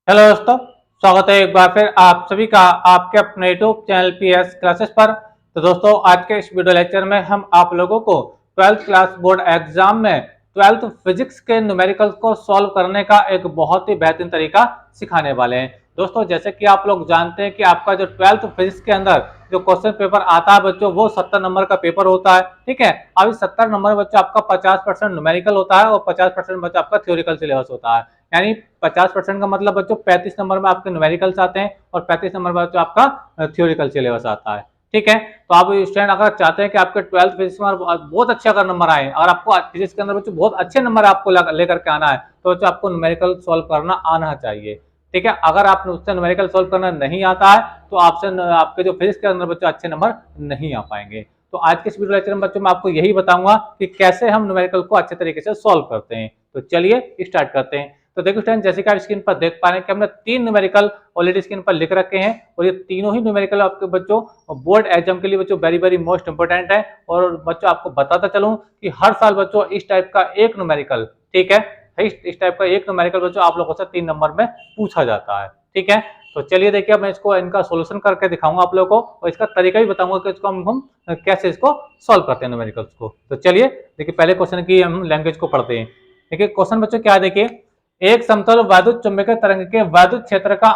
Hello दोस्तों, स्वागत है एक बार फिर आप सभी का आपके अपने यूट्यूब चैनल पीएस क्लासेस पर। तो दोस्तों, आज के इस वीडियो लेक्चर में हम आप लोगों को 12th क्लास बोर्ड एग्जाम में 12th फिजिक्स के न्यूमेरिकल्स को सॉल्व करने का एक बहुत ही बेहतरीन तरीका सिखाने वाले हैं। दोस्तों, जैसे कि आप लोग जानते हैं कि आपका जो 12th फिजिक्स के अंदर जो क्वेश्चन पेपर आता है बच्चों, वो 70 नंबर का पेपर होता है। ठीक है, अब इस 70 नंबर बच्चों आपका 50% न्यूमेरिकल होता है और 50% बच्चों आपका थ्योरिकल सिलेबस होता है। यानी 50% का मतलब बच्चों 35 नंबर में आपके न्यूमेरिकल्स आते हैं और 35 नंबर में बच्चों आपका थ्योरिकल सिलेबस आता है। ठीक है, तो आप स्टूडेंट अगर चाहते हैं कि आपके 12th फिजिक्स में बहुत अच्छे अगर नंबर आए, अगर आपको फिजिक्स के अंदर बच्चों बहुत अच्छे नंबर आपको लेकर के आना है, तो बच्चों आपको न्यूमेरिकल सॉल्व करना आना चाहिए। ठीक है, अगर आप उससे न्यूमेरिकल सॉल्व करना नहीं आता है तो आपसे आपके जो फिजिक्स के अंदर बच्चों अच्छे नंबर नहीं आ पाएंगे। तो आज के इस वीडियो लेक्चर में बच्चों मैं आपको यही बताऊंगा कि कैसे हम न्यूमेरिकल को अच्छे तरीके से सॉल्व करते हैं। तो चलिए स्टार्ट करते हैं। तो देखो स्टूडेंट, जैसे कि आप स्क्रीन पर देख पा रहे हैं कि हमने 3 न्यूमेरिकल ऑलरेडी स्क्रीन पर लिख रखे हैं और ये तीनों ही न्यूमेरिकल आपके बच्चों बोर्ड एग्जाम के लिए बच्चों वेरी वेरी मोस्ट इंपोर्टेंट है। और बच्चों आपको बताता चलूं कि हर साल बच्चों इस टाइप का एक न्यूमेरिकल, ठीक है, इस टाइप का एक न्यूमेरिकल बच्चों आप लोगों से 3 नंबर में पूछा जाता है। ठीक है, तो चलिए देखिए, मैं इसको इनका सोल्यूशन करके दिखाऊंगा आप लोगों को और इसका तरीका भी बताऊंगा कि इसको हम कैसे इसको सॉल्व करते हैं न्यूमेरिकल्स को। तो चलिए देखिए, पहले क्वेश्चन की हम लैंग्वेज को पढ़ते हैं। देखिए क्वेश्चन बच्चों क्या है, देखिए, एक समतल वैद्युत चुंबकीय तरंग के वैद्युत क्षेत्र का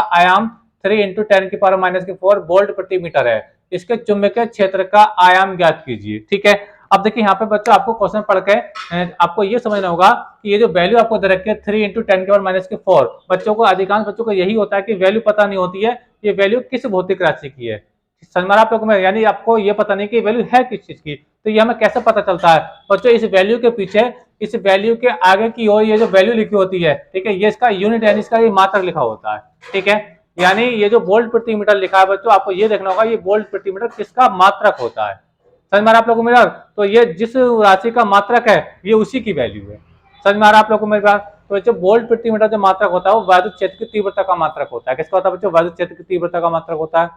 आयाम 3 इंटू 10⁻⁴ वोल्ट प्रति मीटर है। इसके चुंबकीय क्षेत्र का आयाम ज्ञात कीजिए। ठीक है, अब देखिए यहाँ पे बच्चों आपको क्वेश्चन पढ़ के आपको ये समझना होगा कि ये जो वैल्यू आपको दे रखी है 3 इंटू 10⁻⁴, बच्चों को अधिकांश बच्चों को यही होता है कि वैल्यू पता नहीं होती है ये वैल्यू किस भौतिक राशि की है। समझ आप लोगों में, यानी आपको ये पता नहीं कि वैल्यू है किस चीज की। तो ये हमें कैसे पता चलता है बच्चों, इस वैल्यू के पीछे, इस वैल्यू के आगे की ओर ये जो वैल्यू लिखी होती है, ठीक है, ये इसका यूनिट यानी इसका ये मात्रक लिखा होता है। ठीक है, यानी ये जो वोल्ट प्रति मीटर लिखा है बच्चों, आपको ये देखना होगा ये वोल्ट प्रति मीटर किसका मात्रक होता है। समझ में आ रहा है आप लोगों को मेरा? तो ये जिस राशि का मात्रक है ये उसी की वैल्यू है। समझ में आ रहा है आप लोगों को मेरी बात? तो जो वोल्ट प्रति मीटर जो मात्रक होता है वो वैद्युत क्षेत्र की तीव्रता का मात्रक होता है। किसका होता है बच्चों? वैद्युत क्षेत्र की तीव्रता का मात्रक होता है।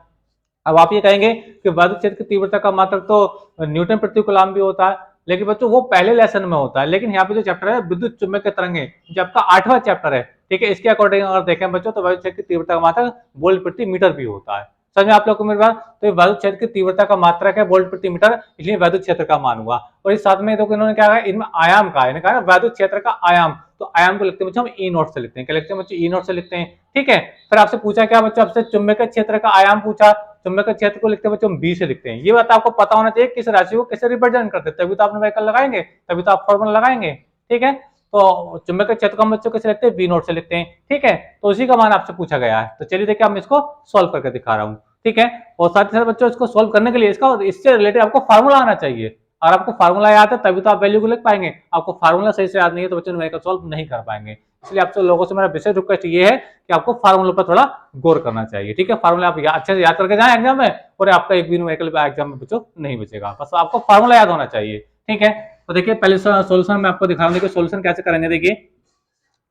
अब आप ये कहेंगे कि वैद्युत क्षेत्र की तीव्रता का मात्रक तो न्यूटन प्रति कूलम भी होता है, लेकिन बच्चों वो पहले लेसन में होता है। लेकिन यहाँ पे जो चैप्टर है विद्युत चुंबकीय तरंगे, जो आपका 8वां चैप्टर है, ठीक है, इसके अकॉर्डिंग अगर देखें बच्चों तो वैद्युत क्षेत्र की तीव्रता का मात्रक वोल्ट प्रति मीटर भी होता है। समझ में आप लोग को मेरी बात? तो वैद्युत क्षेत्र की तीव्रता का मात्रक है वोल्ट प्रति मीटर, इसलिए वैद्युत क्षेत्र का मान हुआ। और इस साथ में देखो इन्होंने क्या कहा, इनमें आयाम का है, कहा वैद्युत क्षेत्र का आयाम, तो आयाम को लिखते हैं बच्चों हम ई नोट से लिखते हैं। क्या लिखते हैं बच्चों? ई नोट से लिखते हैं। ठीक है, फिर आपसे पूछा क्या बच्चों, आपसे चुंबकीय क्षेत्र का आयाम पूछा, चुंबकीय क्षेत्र को लिखते हैं बच्चों बी से लिखते हैं। ये बात आपको पता होना चाहिए किस राशि को कैसे रिप्रेजेंट करते हैं, तभी तो आप न्यूमेरिकल लगाएंगे, तभी तो आप फॉर्मूला लगाएंगे। ठीक है, तो चुंबकीय क्षेत्र का बच्चों कैसे लिखते हैं? वी नोट से लिखते हैं। ठीक है, तो उसी का मान आपसे पूछा गया है। तो चलिए देखिए, मैं इसको सॉल्व करके दिखा रहा हूँ। ठीक है, और साथ ही साथ बच्चों इसको सॉल्व करने के लिए इसका इससे रिलेटेड आपको फार्मूला आना चाहिए। अगर आपको फार्मूला याद है तभी तो आप वैल्यू को लिख पाएंगे। आपको फार्मूला सही से याद नहीं है तो बच्चे न्यूमेरिकल सॉल्व नहीं कर पाएंगे। इसलिए आपसे लोगों से मेरा विशेष रिक्वेस्ट ये है कि आपको फार्मूला पर थोड़ा गौर करना चाहिए। ठीक है, फार्मूला आप अच्छे से याद करके जाए एग्जाम में, और आपका एक भी न्यूमेरिकल एग्जाम में बच्चों नहीं बचेगा। बस आपको फार्मूला याद होना चाहिए। ठीक है, तो देखिए पहले सोल्यूशन मैं आपको दिखा रहा हूँ। देखिए सोल्यूशन कैसे करेंगे, देखिए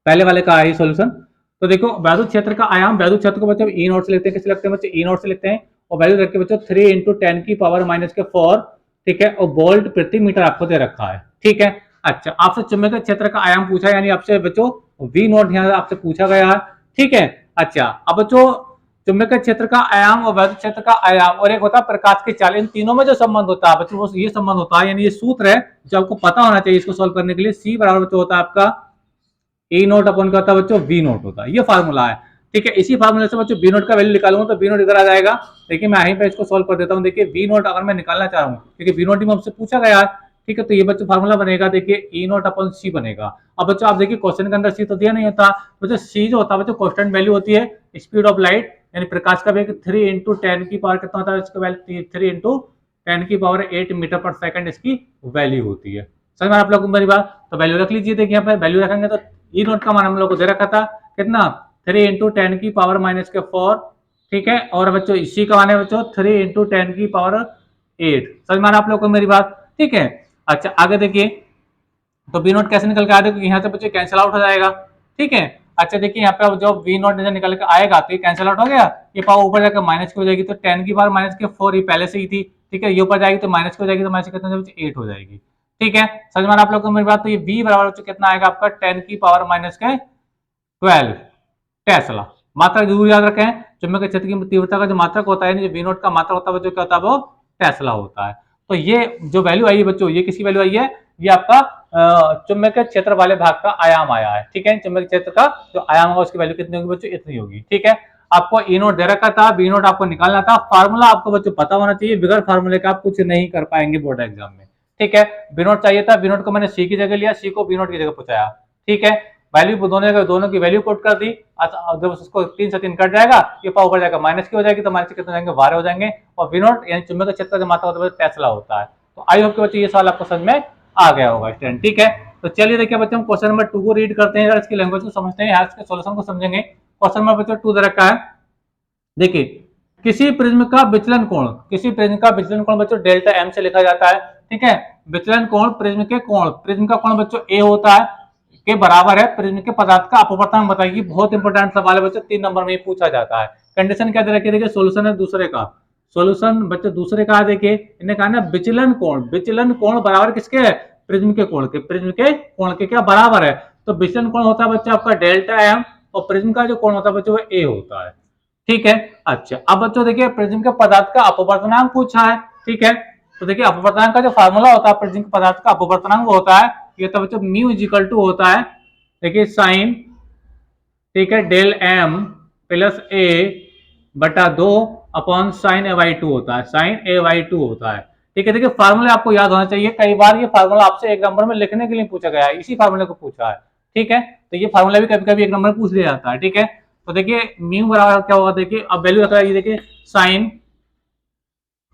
पहले वाले का है सोल्यूशन। तो देखो वैद्युत क्षेत्र का आयाम, वैद्युत क्षेत्र को बच्चों ई नोट से लिखते हैं। किसे लिखते हैं बच्चों? ई नोट से लिखते हैं। और वैल्यू रख के बच्चों 3 इंटू 10⁻⁴, ठीक है, और वोल्ट प्रति मीटर आपको दे रखा है। ठीक है, अच्छा आपसे चुंबकीय क्षेत्र का आयाम पूछा, यानी आपसे बच्चों वी नोट यहाँ आपसे पूछा गया है। ठीक है, अच्छा अब बच्चों चुंबकीय क्षेत्र का आयाम और वैद्युत क्षेत्र का आयाम और एक होता है प्रकाश की चाल, इन तीनों में जो संबंध होता है बच्चों वो ये संबंध होता है, यानी ये सूत्र है जो आपको पता होना चाहिए इसको सोल्व करने के लिए। सी बराबर बच्चों होता है आपका ए नोट अपन का होता है बच्चों वी नोट होता है। ये फार्मूला है। ठीक है, इसी फार्मूले से बच्चों बी नोट का वैल्यू निकालूंगा तो बी नोट इधर आ जाएगा। देखिए मैं यहीं पे इसको सोल्व कर देता हूँ। देखिए वी नोट अगर मैं निकालना चाह रहा हूँ, क्योंकि वी नोट ही हमसे पूछा गया है। ठीक है, तो ये बच्चों फार्मूला बनेगा, देखिए ई नोट अपन सी बनेगा। अब बच्चों आप देखिए क्वेश्चन के अंदर सी तो दिया नहीं होता बच्चों, सी जो होता है बच्चों कांस्टेंट वैल्यू होती है स्पीड ऑफ लाइट, यानी प्रकाश का वेग 3 इंटू 10 की पावर कितना होता है, इसका वैल्यू 3 इंटू 10⁸ मीटर पर सेकंड इसकी वैल्यू होती है। समझ में आप लोग मेरी बात? तो वैल्यू रख लीजिए। देखिए यहाँ पे वैल्यू रखेंगे तो ई नोट का मान हम लोग को दे रखा था कितना, 3 इंटू 10⁻⁴। ठीक है, और बच्चों इसी का मान है बच्चों 3 इंटू 10⁸। समझ में आप लोग को मेरी बात? ठीक है, अच्छा आगे देखिए, तो बी नोट कैसे निकल के आएगा, यहाँ से बच्चों कैंसिल आउट हो जाएगा। ठीक है, अच्छा देखिए यहाँ पे जो वी नोट निकल के आएगा तो ये कैंसिल आउट हो गया, ये पावर ऊपर जाकर माइनस की हो जाएगी, तो 10 की पावर -4 ये पहले से ही थी। ठीक है, ये ऊपर जाएगी तो माइनस की हो जाएगी, तो माइनस कितना 8 हो जाएगी। ठीक है, समझ में आप लोग को मेरी बात? तो ये v बराबर कितना आएगा आपका 10 की पावर 12 टेस्ला। मात्रक जरूर याद रखें, चुंबकीय क्षेत्र की तीव्रता का जो मात्रक होता है, जो वी नॉट का मात्रक होता है बच्चों, क्या होता है, वो टेस्ला होता है। तो ये जो वैल्यू आई है बच्चों, ये किसी वैल्यू आई है, ये आपका चुंबकीय क्षेत्र वाले भाग का आयाम आया है। ठीक है, चुंबकीय क्षेत्र का जो आयाम होगा उसकी वैल्यू कितनी होगी बच्चों, इतनी होगी। ठीक है, आपको ई नोट दे रखा था, बी नोट आपको निकालना था। फार्मूला आपको बच्चों पता होना चाहिए, बगैर फार्मूले का आप कुछ नहीं कर पाएंगे बोर्ड एग्जाम में। ठीक है, बी नोट चाहिए था, बी नोट को मैंने सी की जगह लिया, सी को बी नोट की जगह पहुंचाया। ठीक है, वैल्यू दोनों की वैल्यू कोट कर दी। जब उसको 3 से 3 कट जाएगा, ये पावर ऊपर जाएगा, माइनस की हो जाएगी, तो माइनस कितने हो जाएंगे, 12 हो जाएंगे। और वी नॉट यानी चुंबकीय क्षेत्र का जो मात्रा होता है टेस्ला होता है। तो आई होप के बच्चों ये सवाल आपको समझ में आ गया होगा स्टूडेंट। ठीक है, तो चलिए देखिए बच्चों, हम क्वेश्चन नंबर 2 को रीड करते हैं, इसकी लैंग्वेज को समझते हैं, इसके सॉल्यूशन को समझेंगे। क्वेश्चन नंबर बच्चों 2 दे रखा है, देखिए, किसी प्रिज्म का विचलन कोण, किसी प्रिज्म का विचलन कोण बच्चों डेल्टा एम से लिखा जाता है। ठीक है, विचलन कोण प्रिज्म के कोण, प्रिज्म का कोण बच्चों ए होता है, के बराबर है प्रिज्म के पदार्थ का अपवर्तनांक बताइए। बहुत इंपॉर्टेंट सवाल है बच्चों, 3 नंबर में पूछा जाता है। कंडीशन क्या दे रखी है, देखिए सोल्यूशन है दूसरे का, सोल्यूशन बच्चों दूसरे का, देखिए इन्हें कहा ना विचलन कोण, विचलन कोण बराबर किसके है, प्रिज्म के कोण के, प्रिज्म के कोण के क्या बराबर है। तो विचलन कोण होता है बच्चों आपका डेल्टा एम, और प्रिज्म का जो कोण होता है बच्चों वो ए होता है। ठीक है, अच्छा अब बच्चों देखिए प्रिज्म के पदार्थ का अपवर्तनांक पूछा है। ठीक है, तो देखिए अपवर्तनांक का जो फार्मूला होता है प्रिज्म के पदार्थ का अपवर्तनांक होता है, ये तो बच्चों म्यू इज इक्वल टू होता है, देखिए साइन, ठीक है, डेल एम प्लस ए बटा 2 अपॉन साइन ए बाई 2 होता है, साइन ए बाई 2 होता है। ठीक है, देखिए फार्मूला आपको याद होना चाहिए, कई बार ये फार्मूला आपसे 1 नंबर में लिखने के लिए पूछा गया है, इसी फार्मूले को पूछा है। ठीक है, तो ये फार्मूला भी कभी कभी 1 नंबर में पूछ लिया जाता है। ठीक है, तो देखिए म्यू बराबर क्या होगा, देखिए अब वैल्यू रख रहा है, देखिए साइन,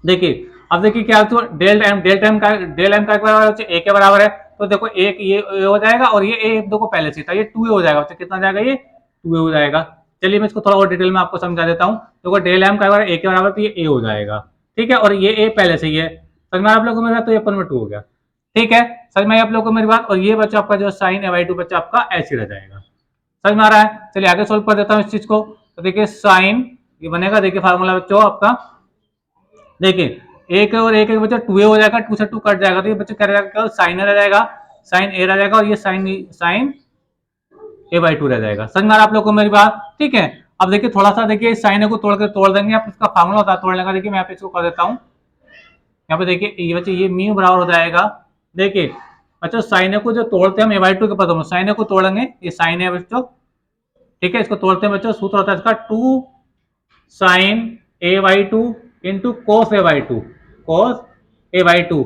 देखिए अब देखिए क्या तो डेल एम का बराबर ए के बराबर है, तो देखो एक ये हो जाएगा, और ये ए देखो पहले से था, ये 2 हो जाएगा, कितना जाएगा, ये 2 हो जाएगा। चलिए मैं इसको थोड़ा और डिटेल में आपको समझा देता हूँ। देखो डेल एम का बराबर ए के बराबर, तो ये ए हो जाएगा। ठीक है, और ये ए पहले से ही है, समझ में आप लोगों को मेरी बात, तो ये अपन में 2 हो गया। ठीक है, समझ में आप लोगों को मेरी बात, और ये बच्चा आपका जो साइन ए बाई 2 बच्चा आपका ऐसे रह जाएगा। समझ में आ रहा है, चलिए आगे सोल्व कर देता हूँ इस चीज को। तो देखिए साइन, ये बनेगा, देखिए फार्मूला बच्चों आपका, देखिए एक और एक बच्चा 2 हो जाएगा, 2 से 2 कट जाएगा, तो ये बच्चा क्या रहेगा, साइन ए रह जाएगा, साइन ए रह जाएगा, और ये साइन ए बाई 2 रह जाएगा। समझ में आ रहा आप लोग को मेरी बात। ठीक है, अब देखिए थोड़ा सा देखिए साइन ए को तोड़ देंगे, आप इसका फार्मूला होता है तोड़ने का, देखिए मैं यहाँ पे इसको कर देता हूँ। यहाँ पे देखिए ये बच्चे ये म्यू बराबर हो जाएगा, देखिए बच्चों साइन ए को जो तोड़ते हैं हम ए बाई 2 के पद में, साइन ए को तोड़ेंगे, ये साइन ए बच्चों, ठीक है, इसको तोड़ते हैं बच्चों, सूत्र होता है इसका 2 sine A by 2 into cos A by 2, cos A by 2,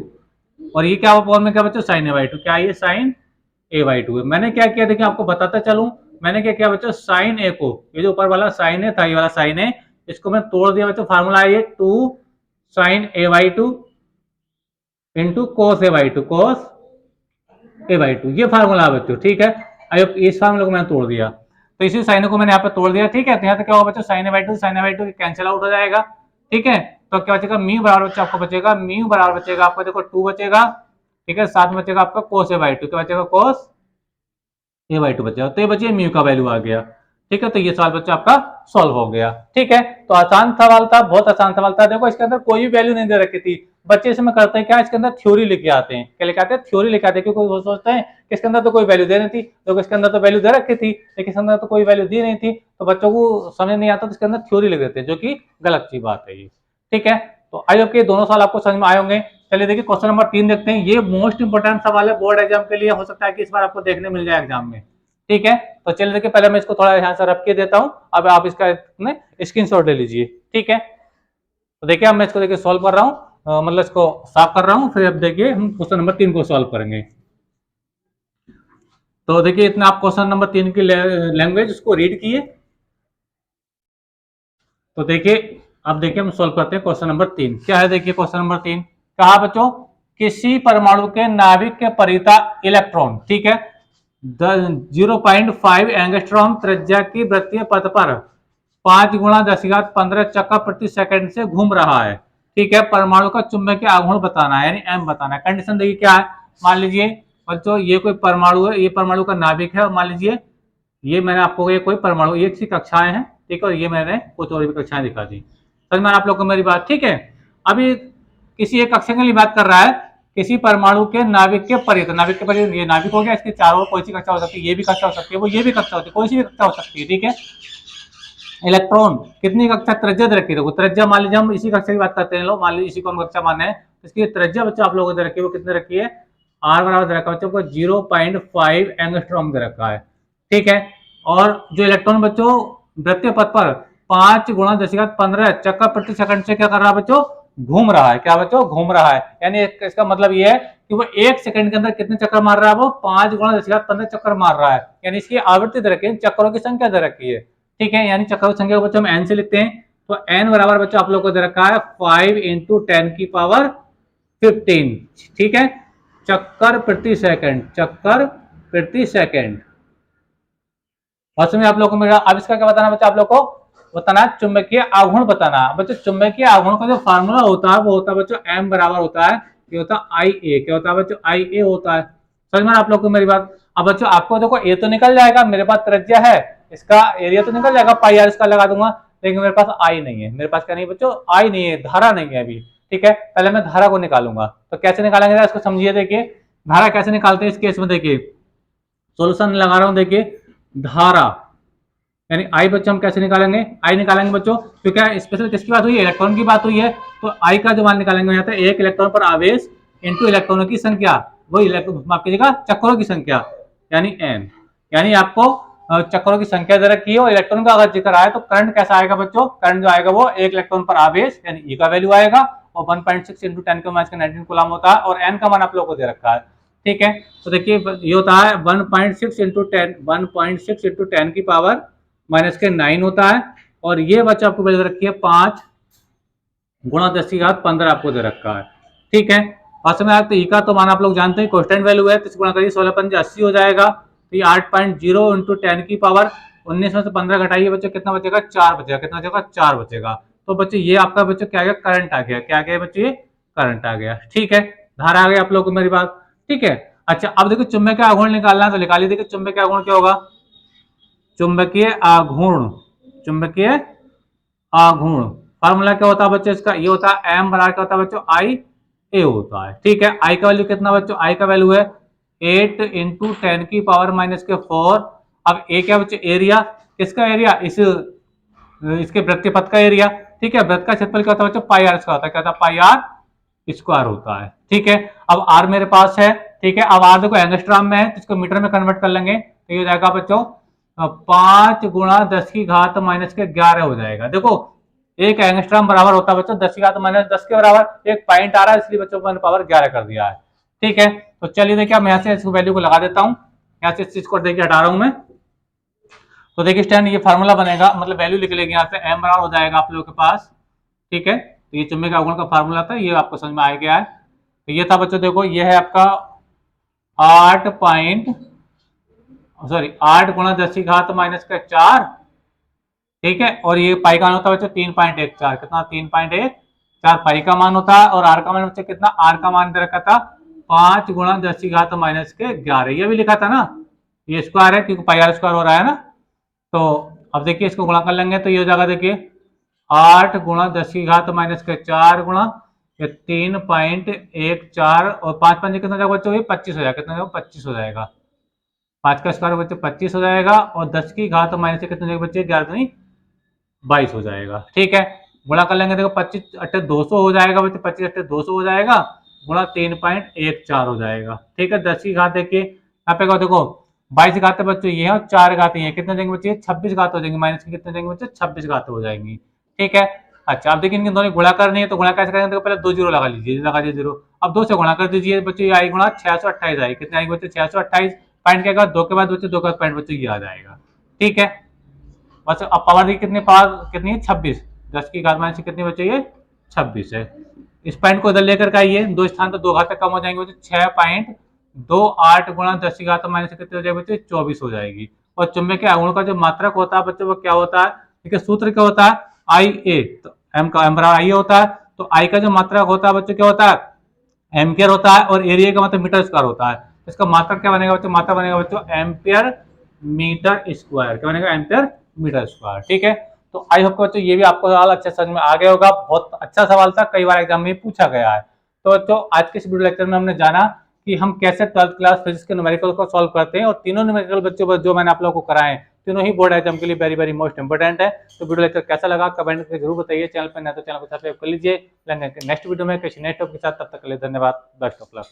और ये क्या फॉर्म में क्या बच्चों, साइन ए बाई 2, क्या ये साइन ए बाई 2 है। मैंने क्या किया देखिए आपको बताता चलूं, मैंने क्या किया बच्चों, साइन ए को, ये जो ऊपर वाला साइन ए था, ये वाला साइन ए, इसको मैं तोड़ दिया बच्चों, फार्मूला है ये 2 sine A by 2 into cos A by 2, cos A by 2, ये फार्मूला है बच्चों। ठीक है, अब इस फार्मूले को मैंने तोड़ दिया, तो इसी साइन को मैंने यहाँ पे तोड़ दिया। ठीक है, तो यहाँ तक क्या होगा बच्चों, sine A by 2 sine A by 2 cancel out हो जाएगा। ठीक है, तो क्या बचेगा, म्यू बराबर बच्चा आपको बचेगा, म्यू बराबर बचेगा आपका, देखो 2 बचेगा। ठीक है, साथ में बचेगा आपका कोस ए बाई 2, क्या बचेगा, कोस ए बाई 2 बचेगा, तो ये बचिए म्यू का वैल्यू आ गया। ठीक है, तो ये सवाल बच्चा आपका सॉल्व हो गया। ठीक है, तो आसान सवाल था, बहुत आसान सवाल था। देखो इसके अंदर कोई भी वैल्यू नहीं दे रखी थी, बच्चे इसमें करते हैं क्या, इसके अंदर थ्योरी लेके आते हैं, क्या लेके आते हैं, थ्योरी लेके आते हैं, क्योंकि वो सोचते हैं कि इसके अंदर तो कोई वैल्यू दे नहीं थी, तो इसके अंदर तो वैल्यू दे रखी थी, लेकिन इसके अंदर तो कोई वैल्यू दी नहीं थी, तो बच्चों को समझ नहीं आता, तो इसके अंदर थ्योरी लिख देते हैं, जो कि गलत सी बात है ये। ठीक है, तो आई होप के दोनों सवाल आपको समझ में आए होंगे। चलिए देखिए क्वेश्चन नंबर 3 देखते हैं, ये मोस्ट इंपोर्टेंट सवाल है बोर्ड एग्जाम के लिए, हो सकता है कि इस बार आपको देखने मिल जाए एग्जाम में। ठीक है, तो चलिए देखिए पहले मैं इसको थोड़ा यहाँ से रख के देता हूँ, अब आप इसका स्क्रीनशॉट ले लीजिए। ठीक है, तो देखिए अब मैं इसको देखिए सॉल्व कर रहा हूँ, मतलब इसको साफ कर रहा हूँ, फिर अब देखिए हम क्वेश्चन नंबर 3 को सॉल्व करेंगे। तो देखिए इतना आप क्वेश्चन नंबर 3 की लैंग्वेज उसको रीड किए। तो देखिए अब देखिए हम सॉल्व करते हैं क्वेश्चन नंबर 3। क्या है देखिए क्वेश्चन नंबर 3, कहा बच्चों किसी परमाणु के नाभिक के परिता इलेक्ट्रॉन, ठीक है, 0.5 एंगस्ट्रॉम त्रिज्या की वृत्तीय पथ पर 5 गुणा 10⁻15 चक्कर प्रति सेकंड से घूम रहा है। ठीक है, परमाणु का चुंबकीय आघूर्ण बताना है, यानी एम बताना है। कंडीशन देखिए क्या है, मान लीजिए बच्चों ये कोई परमाणु है, ये परमाणु का नाभिक है, मान लीजिए ये मैंने आपको ये कोई परमाणु, ये किसी कक्षाएं हैं, ठीक है, और ये मैंने कुछ और भी कक्षाएं दिखा दी, समझ में आप लोग को मेरी बात। ठीक है, अभी किसी एक कक्षा के लिए बात कर रहा है, किसी परमाणु के नाभिक के परिध, नाभिक के परिध ये नाभिक हो गया, इसके चारों कोई सी कक्षा हो सकती है, ये भी कक्षा हो सकती है, वो ये भी कक्षा होती है, कोई सी भी कक्षा हो सकती है, ठीक है। इलेक्ट्रॉन कितनी कक्षा त्रिज्या दे रखी है, देखो त्रिज्या मान लीजिए हम इसी कक्षा की बात करते हैं, लोग मान लीजिए इसी को हम कक्षा माने हैं, इसकी त्रिज्या बच्चों आप लोगों को दे रखी है, वो कितने रखी है, आर बराबर दे रखा है बच्चों को 0.5 एंगस्ट्रॉम दे रखा है, ठीक है। और जो इलेक्ट्रॉन बच्चों वृत्तीय पथ पर 5 गुणा 10⁻15 चक्कर प्रति सेकंड से क्या कर रहा है बच्चों, घूम रहा है, क्या बच्चों, घूम रहा है। यानी इसका मतलब ये है कि वो 1 सेकंड के अंदर कितने चक्कर मार रहा है, वो 5 गुणा 10⁻15 चक्कर मार रहा है। यानी इसकी आवृत्ति दे रखी है, चक्करों की संख्या दे रखी है, ठीक है। यानी चक्करों की संख्या को बच्चों हम एन से लिखते हैं, तो एन बराबर बच्चों आप लोग को दे रखा है 5 इंटू 10⁻15, ठीक है, चक्कर प्रति सेकंड, चक्कर प्रति सेकंड। और उसमें आप लोग को मेरा अब इसका क्या बताना बच्चा, आप लोग को बताना चुंबकीय आघूर्ण बताना। बच्चों चुंबकीय आघूर्ण का जो फार्मूला होता है वो होता है बच्चों एम बराबर होता है, ये होता है आई ए, क्या होता है बच्चों, आई ए होता है। समझ में आप लोग को मेरी बात। अब बच्चों आपको देखो ए तो निकल जाएगा, मेरे पास त्रिज्या है, इसका एरिया तो निकल जाएगा, पाई आर इसका लगा दूंगा, लेकिन मेरे पास आई नहीं है, मेरे पास क्या नहीं बच्चों, आई नहीं है, धारा नहीं है अभी, ठीक है। पहले मैं धारा को निकालूंगा, तो कैसे निकालेंगे इसको समझिए। देखिए धारा कैसे निकालते हैं इस केस में, देखिए सोल्यूशन लगा रहा हूं, देखिए धारा यानी आई बच्चों हम कैसे निकालेंगे, आई निकालेंगे बच्चों, क्योंकि स्पेशल किसकी बात हुई है, इलेक्ट्रॉन की बात हुई है, तो आई का जो मान निकालेंगे यहाँ पे एक इलेक्ट्रॉन पर आवेश इंटू इलेक्ट्रॉनों की संख्या, वही माफ कीजिएगा चक्करों की संख्या, यानी एन। यानी आपको चक्करों की संख्या दे रखी है और इलेक्ट्रॉन का अगर जिक्र आए तो करंट कैसा आएगा बच्चों, करंट जो आएगा वो एक इलेक्ट्रॉन पर आवेश यानी ई का वैल्यू आएगा, और 1.6 इंटू 10⁻⁻19 कूलम होता है, और एन का मान आप लोग को दे रखा है, ठीक है। तो देखिए ये होता है 1.6 इंटू 10, 1.6 इंटू 10⁻⁻9 होता है, और ये बच्चा आपको दे रखी है 5 गुणा 10⁻15 आपको दे रखा है, ठीक है। और समय तो ई का तो मान आप लोग जानते हैं कांस्टेंट वैल्यू है, तो इस गुणा करिए 16×5 = 80 हो जाएगा, तो ये 8.0 इंटू 10⁻19 में से 15 घटाइए बच्चों, कितना बचेगा, 4 बचेगा, कितना बचेगा, 4 बचेगा। तो बच्चों ये आपका बच्चों क्या आ गया, करंट आ गया, क्या आ गया बच्चों, ये करंट आ गया, ठीक है। धारा आ गया आप लोग को मेरी बात, ठीक है। अच्छा अब देखो चुंबकीय आघूर्ण निकालना है, तो निकालिए। देखिए चुंबकीय आघूर्ण क्या होगा, चुंबकीय आघूर्ण, चुंबकीय आघूर्ण फार्मूला क्या होता है बच्चों इसका, ये होता है एम बराबर क्या होता है बच्चों, आई ए होता है, ठीक है। आई का वैल्यू कितना बच्चों, आई का वैल्यू है 8 इंटू 10⁻⁻4। अब ए क्या बच्चों, एरिया, किसका एरिया, इसके वृत्तीय पथ का एरिया, ठीक है। वृत्त का क्षेत्रफल क्या होता है बच्चों, पाई आर स्क्वायर होता है, क्या होता है, पाई आर स्क्वायर होता है, ठीक है। अब आर मेरे पास है, ठीक है। अब आर देखो एंगस्ट्रॉम में है, तो इसको मीटर में कन्वर्ट कर लेंगे, तो ये हो जाएगा बच्चों 5 गुणा 10⁻⁻11 हो जाएगा। देखो एक एंगस्ट्रॉम बराबर होता है बच्चों 10⁻10 के बराबर, एक पॉइंट आ रहा है इसलिए बच्चों मैंने पावर 11 कर दिया है, ठीक है। तो चलिए देखिए मैं यहाँ से इस वैल्यू को लगा देता हूँ, यहाँ से इस चीज को देखिए हटा रहा हूँ मैं, तो देखिए स्टैंड ये फार्मूला बनेगा, मतलब वैल्यू लिख लेंगे यहाँ से, एम बराबर हो जाएगा आप लोगों के पास, ठीक है। तो ये चुंबकीय आघूर्ण का फार्मूला था, ये आपको समझ में आ गया है। तो ये था बच्चों, देखो ये है आपका 8 गुणा 10⁻⁻4, ठीक है। और ये पाई का मान होता है बच्चों 3.14, कितना, 3.14 पाई का मान होता है, और आर का मान बच्चों कितना, आर का मान दे रखा था 5 गुणा 10⁻11, ये भी लिखा था ना, ये स्क्वायर है क्योंकि पाई आर स्क्वायर हो रहा है ना। तो अब देखिए इसको गुणा कर लेंगे, तो ये हो जाएगा देखिए 8 गुणा 10⁻4 गुणा 3.14, और 5 कितना जाएगा बच्चों, ये 25 हो जाएगा, कितना जाएगा, 25 हो जाएगा, 5 का स्क्वायर बच्चों 25 हो जाएगा, और 10⁻⁻ से कितने जाएगा बच्चे, 11 22 हो जाएगा, ठीक है। गुणा कर लेंगे, देखो 25 8 200 हो जाएगा बच्चे, 25 8 200 हो जाएगा, गुणा 3.14 हो जाएगा, ठीक है। 10 देखिए यहाँ पे देखो 22 घातें बच्चों ये है, और 4 घातें ये कितने देंगे बच्चे, 26 घात हो जाएंगे, माइनस के कितने देंगे बच्चे, 26 घात हो जाएंगी, ठीक है। अच्छा अब देखिए इनके दोनों गुणा करनी है, तो गुणा कैसे करेंगे, पहले 2 जीरो लगा लीजिए, लगा दीजिए जीरो, अब 2 से गुणा कर दीजिए बच्चों, ये आई गुणा 628 आएगी, कितने आएगी बच्चों, 628, पॉइंट के बाद 2 के बाद बच्चों 2 का पॉइंट बच्चों ये आ जाएगा, ठीक है। बस अब पावर की कितनी, पावर कितनी है, 26, 10⁻⁻ से कितनी बच्चे, ये 26 है। इस पॉइंट को इधर लेकर के आइए, 2 स्थान तो 2 घात कम हो जाएंगे बच्चे, 6.28 गुणा 10⁻⁻ से कितने हो जाएगी बच्चे, 24 हो जाएगी। और चुंबकीय आघूर्ण का जो मात्रक होता है बच्चों वो क्या होता है, ठीक है, सूत्र क्या होता है, आई ए, तो एम का एम बराबर आई होता है, तो आई का जो मात्रक होता है बच्चों क्या होता है, एम्पियर होता है, और एरिया का मतलब मीटर स्क्वायर होता है। इसका मात्रक क्या बनेगा बच्चों, मात्रक बनेगा बच्चों एम्पियर मीटर स्क्वायर, क्या बनेगा, एम्पियर मीटर स्क्वायर, ठीक है। तो आई होप बच्चों ये भी आपको सवाल अच्छे समझ में आ गया होगा, बहुत अच्छा सवाल था, कई बार एग्जाम में पूछा गया है। तो बच्चों आज के इस वीडियो लेक्चर में हमने जाना कि हम कैसे 12th क्लास फिजिक्स के न्यूमेरिकल को सॉल्व करते हैं, और तीनों न्यूमेरिकल बच्चों जो मैंने आप लोगों को कराए हैं तीनों ही बोर्ड एग्जाम के लिए वेरी वेरी मोस्ट इंपोर्टेंट है। तो वीडियो लेक्चर कैसा लगा कमेंट करके जरूर बताइए। चैनल पर नए तो चैनल को सब्सक्राइब कर लीजिए। नेक्स्ट वीडियो में किसी नेक्स्ट टॉपिक के साथ, तब तक के लिए धन्यवाद। Best of luck.